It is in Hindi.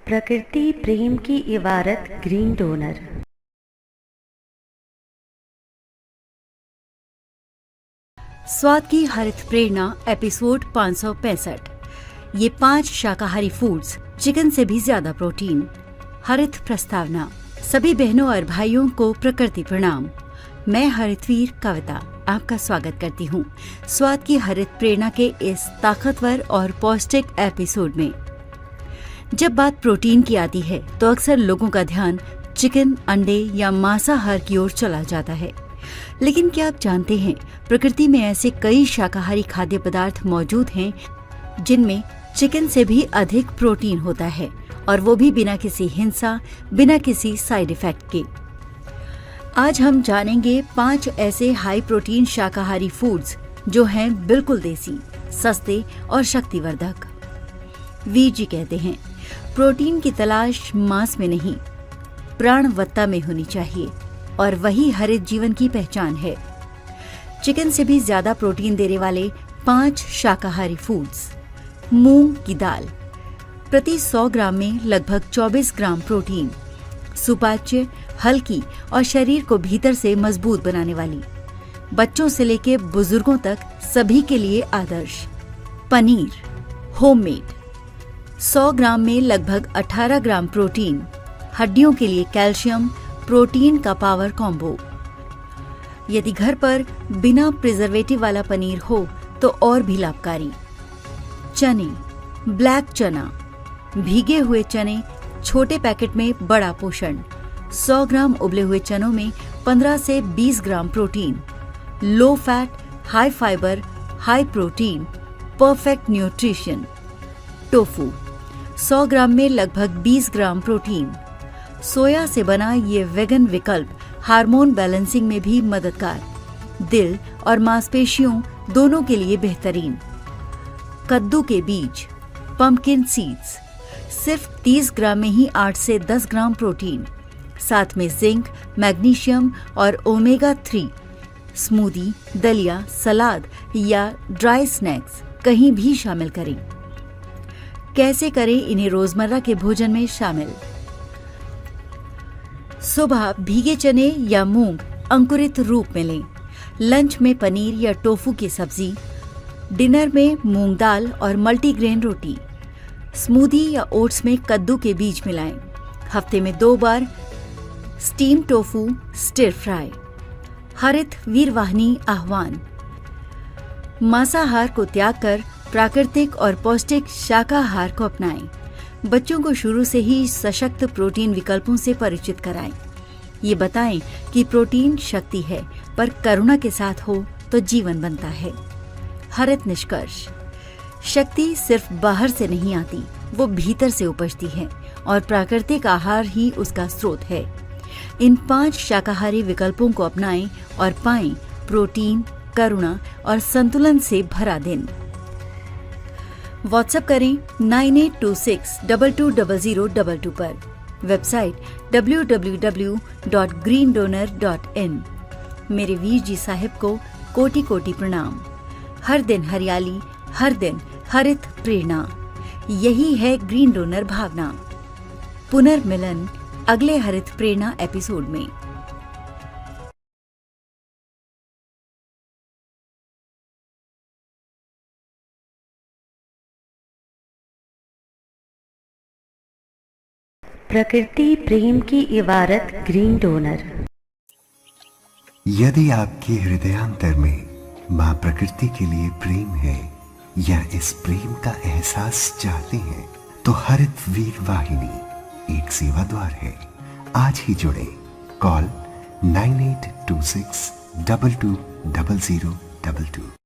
प्रकृति प्रेम की इबारत ग्रीन डोनर। स्वाद की हरित प्रेरणा एपिसोड 565। ये 5 शाकाहारी फूड्स, चिकन से भी ज्यादा प्रोटीन। हरित प्रस्तावना। सभी बहनों और भाइयों को प्रकृति प्रणाम। मैं हरितवीर कविता आपका स्वागत करती हूँ स्वाद की हरित प्रेरणा के इस ताकतवर और पौष्टिक एपिसोड में। जब बात प्रोटीन की आती है तो अक्सर लोगों का ध्यान चिकन, अंडे या मांसाहार की ओर चला जाता है। लेकिन क्या आप जानते हैं, प्रकृति में ऐसे कई शाकाहारी खाद्य पदार्थ मौजूद हैं जिनमें चिकन से भी अधिक प्रोटीन होता है, और वो भी बिना किसी हिंसा, बिना किसी साइड इफेक्ट के। आज हम जानेंगे 5 ऐसे हाई प्रोटीन शाकाहारी फूड्स जो हैं बिल्कुल देसी, सस्ते और शक्तिवर्धक। वीर जी कहते हैं, प्रोटीन की तलाश मांस में नहीं, प्राणवत्ता में होनी चाहिए, और वही हरित जीवन की पहचान है। चिकन से भी ज्यादा प्रोटीन देने वाले 5 शाकाहारी फूड्स। मूंग की दाल, प्रति 100 ग्राम में लगभग 24 ग्राम प्रोटीन। सुपाच्य, हल्की और शरीर को भीतर से मजबूत बनाने वाली। बच्चों से लेकर बुजुर्गों तक सभी के लिए आदर्श। पनीर, होममेड, 100 ग्राम में लगभग 18 ग्राम प्रोटीन। हड्डियों के लिए कैल्शियम, प्रोटीन का पावर कॉम्बो। यदि घर पर बिना प्रिजर्वेटिव वाला पनीर हो तो और भी लाभकारी। चने, ब्लैक चना, भीगे हुए चने, छोटे पैकेट में बड़ा पोषण। 100 ग्राम उबले हुए चनों में 15 से 20 gram protein. Low fat, high fibre, high protein, perfect nutrition. Tofu, 100 ग्राम में लगभग 20 ग्राम प्रोटीन। सोया से बना ये वेगन विकल्प हार्मोन बैलेंसिंग में भी मददगार। दिल और मांसपेशियों दोनों के लिए बेहतरीन। कद्दू के बीज, पंपकिन सीड्स, सिर्फ 30 ग्राम में ही 8 से 10 ग्राम प्रोटीन, साथ में जिंक, मैग्नीशियम और ओमेगा 3। स्मूदी, दलिया, सलाद या ड्राई स्नैक्स कहीं भी शामिल करें। कैसे करें इन्हें रोजमर्रा के भोजन में शामिल? सुबह भीगे चने या मूंग अंकुरित रूप में लें। लंच में पनीर या टोफू की सब्जी। डिनर में मूंग दाल और मल्टीग्रेन रोटी। स्मूदी या ओट्स में कद्दू के बीज मिलाएं। हफ्ते में 2 बार स्टीम टोफू स्टिर फ्राई। हरित वीरवाहिनी आह्वान। मांसाहार को त्याग कर प्राकृतिक और पौष्टिक शाकाहार को अपनाएं। बच्चों को शुरू से ही सशक्त प्रोटीन विकल्पों से परिचित कराएं। ये बताएं कि प्रोटीन शक्ति है, पर करुणा के साथ हो तो जीवन बनता है। हरित निष्कर्ष। शक्ति सिर्फ बाहर से नहीं आती, वो भीतर से उपजती है, और प्राकृतिक आहार ही उसका स्रोत है। इन 5 शाकाहारी विकल्पों को अपनाएं और पाएं प्रोटीन, करुणा और संतुलन से भरा दिन। व्हाट्सएप करें 9826220022 पर। Website www.greendonor.in। मेरे वीर जी साहिब को कोटि कोटि प्रणाम। हर दिन हरियाली, हर दिन हरित प्रेरणा, यही है ग्रीन डोनर भावना। पुनर्मिलन अगले हरित प्रेरणा एपिसोड में। प्रकृति प्रेम की इबारत ग्रीन डोनर। यदि आपके हृदयांतर में मां प्रकृति के लिए प्रेम है, या इस प्रेम का एहसास चाहते हैं, तो हरित वीर वाहिनी एक सेवा द्वार है। आज ही जुड़े। कॉल 9826220022।